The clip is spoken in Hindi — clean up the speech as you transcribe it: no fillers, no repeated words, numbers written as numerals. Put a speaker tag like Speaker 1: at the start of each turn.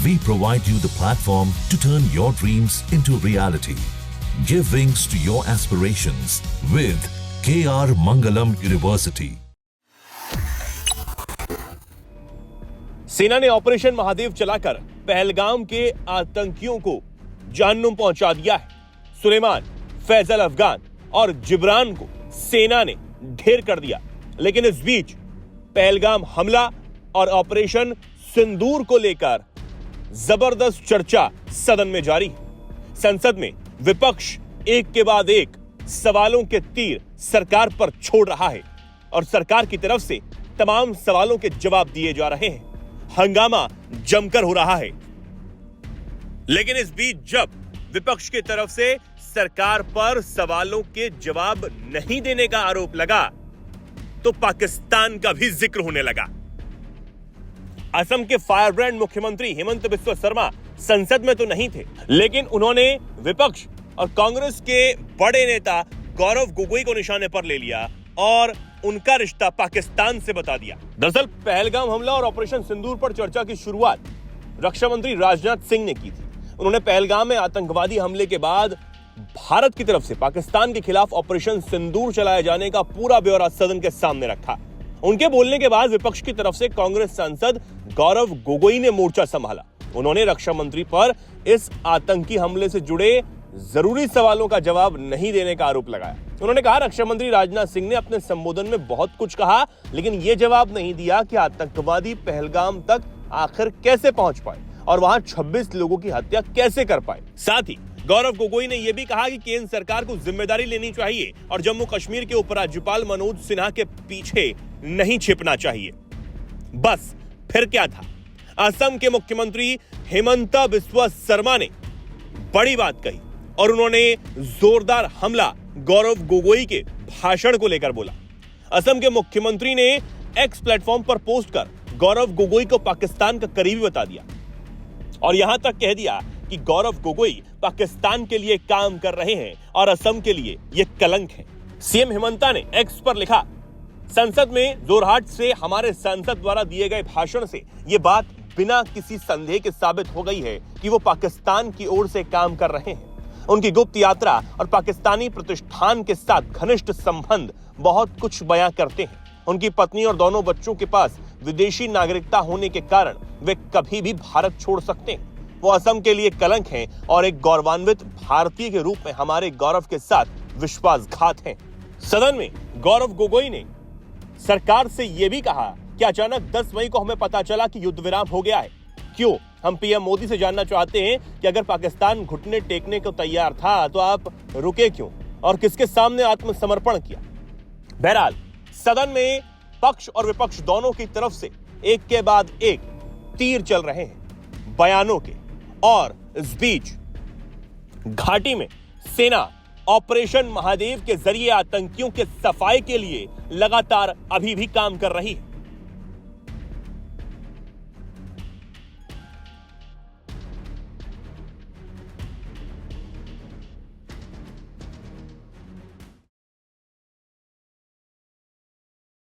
Speaker 1: We provide you the platform to turn your dreams into reality. Give wings to your aspirations with KR Mangalam University.
Speaker 2: सेना ने ऑपरेशन महादेव चलाकर पहलगाम के आतंकियों को जहन्नुम पहुंचा दिया है। सुलेमान, फैजल अफगान और जिब्रान को सेना ने ढेर कर दिया। लेकिन इस बीच पहलगाम हमला और ऑपरेशन सिंदूर को लेकर जबरदस्त चर्चा सदन में जारी है। संसद में विपक्ष एक के बाद एक सवालों के तीर सरकार पर छोड़ रहा है और सरकार की तरफ से तमाम सवालों के जवाब दिए जा रहे हैं। हंगामा जमकर हो रहा है। लेकिन इस बीच जब विपक्ष की तरफ से सरकार पर सवालों के जवाब नहीं देने का आरोप लगा तो पाकिस्तान का भी जिक्र होने लगा। असम के फायरब्रांड मुख्यमंत्री हेमंत बिस्वा शर्मा संसद में तो नहीं थे, लेकिन उन्होंने विपक्ष और कांग्रेस के बड़े नेता गौरव गोगोई को निशाने पर ले लिया और उनका रिश्ता पाकिस्तान से बता दिया। दरअसल पहलगाम हमला और ऑपरेशन सिंदूर पर चर्चा की शुरुआत रक्षा मंत्री राजनाथ सिंह ने की थी। उन्होंने पहलगाम में आतंकवादी हमले के बाद भारत की तरफ से पाकिस्तान के खिलाफ ऑपरेशन सिंदूर चलाए जाने का पूरा ब्यौरा सदन के सामने रखा। उनके बोलने के बाद विपक्ष की तरफ से कांग्रेस सांसद गौरव गोगोई ने मोर्चा संभाला। उन्होंने रक्षा मंत्री पर इस आतंकी हमले से जुड़े जरूरी सवालों का जवाब नहीं देने का आरोप लगाया। उन्होंने कहा, रक्षा मंत्री राजनाथ सिंह ने अपने संबोधन में बहुत कुछ कहा, लेकिन यह जवाब नहीं दिया कि आतंकवादी पहलगाम तक आखिर कैसे पहुंच पाए और वहां 26 लोगों की हत्या कैसे कर पाए। साथ ही गौरव गोगोई ने यह भी कहा कि केंद्र सरकार को जिम्मेदारी लेनी चाहिए और जम्मू कश्मीर के उपराज्यपाल मनोज सिन्हा के पीछे नहीं छिपना चाहिए। बस फिर क्या था, असम के मुख्यमंत्री हेमंत बिस्वा शर्मा ने बड़ी बात कही और उन्होंने जोरदार हमला गौरव गोगोई के भाषण को लेकर बोला। असम के मुख्यमंत्री ने एक्स प्लेटफॉर्म पर पोस्ट कर गौरव गोगोई को पाकिस्तान का करीबी बता दिया और यहां तक कह दिया कि गौरव गोगोई पाकिस्तान के लिए काम कर रहे हैं और असम के लिए यह कलंक है। सीएम हेमंता ने एक्स पर लिखा, संसद में जोरहाट से हमारे सांसद द्वारा दिए गए भाषण से यह बात बिना किसी संदेह के साबित हो गई है कि वो पाकिस्तान की ओर से काम कर रहे हैं। उनकी गुप्त यात्रा और पाकिस्तानी प्रतिष्ठान के साथ घनिष्ठ संबंध बहुत कुछ बयां करते हैं। उनकी पत्नी और दोनों बच्चों के पास विदेशी नागरिकता होने के कारण वे कभी भी भारत छोड़ सकते हैं। वो असम के लिए कलंक हैं और एक गौरवान्वित भारतीय के रूप में हमारे गौरव के साथ विश्वासघात हैं। सदन में गौरव गोगोई ने सरकार से यह भी कहा कि अचानक 10 मई को हमें पता चला कि युद्ध विराम हो गया है। क्यों? हम पीएम मोदी से जानना चाहते हैं कि अगर पाकिस्तान घुटने टेकने को तैयार था तो आप रुके क्यों और किसके सामने आत्मसमर्पण किया? बहरहाल सदन में पक्ष और विपक्ष दोनों की तरफ से एक के बाद एक तीर चल रहे हैं बयानों के और इस बीच घाटी में सेना ऑपरेशन महादेव के जरिए आतंकियों के सफाई के लिए लगातार अभी भी काम कर रही है।